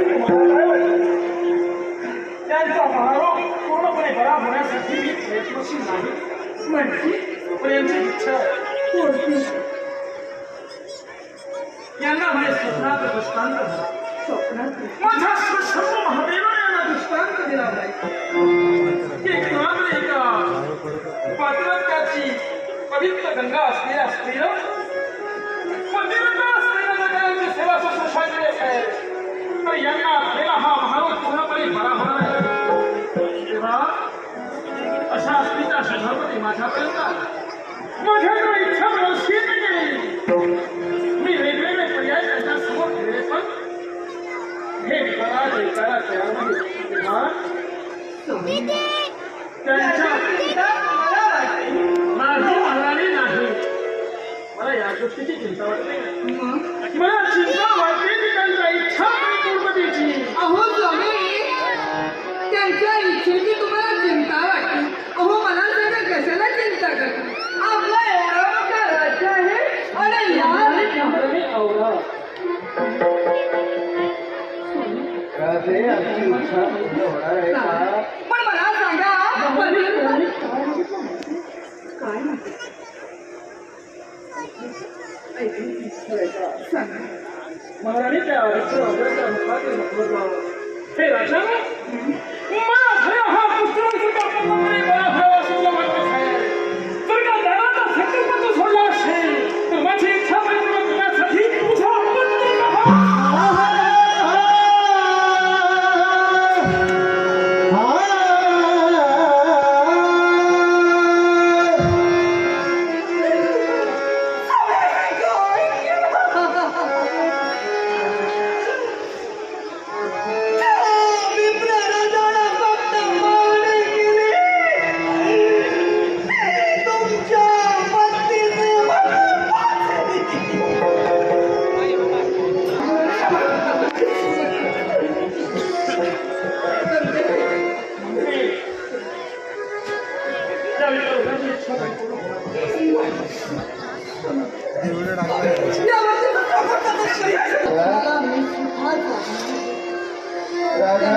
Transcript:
माहिती मला काय वाटतं त्यांचा महारोग पूर्णपणे बरा होण्यासाठी मी प्रयत्नशील नाही म्हणजे पण यांची इच्छा आहे यांना माझ्या स्वप्नात दृष्टांत झाला माझ्या शंभ महादेवाने यांना दृष्टांत दिला नाही एक मात्र एका पात्रत्याची पवित्र गंगा असलेल्या स्त्रीला सेवा शुश्रूषा केली आहे तर यांना असलेला हा महारोग पूर्णपणे बरा होणार आहे तेव्हा अशा स्त्रीच्या शरीरामध्ये माझ्यापर्यंत माझ्याकडे इच्छा व्यवस्थित केली मी वेगवेगळे पर्याय त्यांच्या समोर ठेवले पण हे विकारा तयार नाही तेव्हा त्यांच्या माझी म्हणाली नाही मला या गोष्टीची चिंता वाटते मला चिंता वाटते की त्यांच्या इच्छा पूर्णतेची अहो स्वामी त्यांच्या इच्छेची तुम्हाला चिंता वाटते अहो मला सगळं कशाला चिंता करते आपला एवढा मोठा राज्य आहे आणि या आवडा पण मला सांगा काय महाराणी त्या हे राजा माझा हा पुत्र दानाचा संकल्प तू सोडला असेल तर माझी इच्छा पूर्ण करण्यासाठी तुझा राजा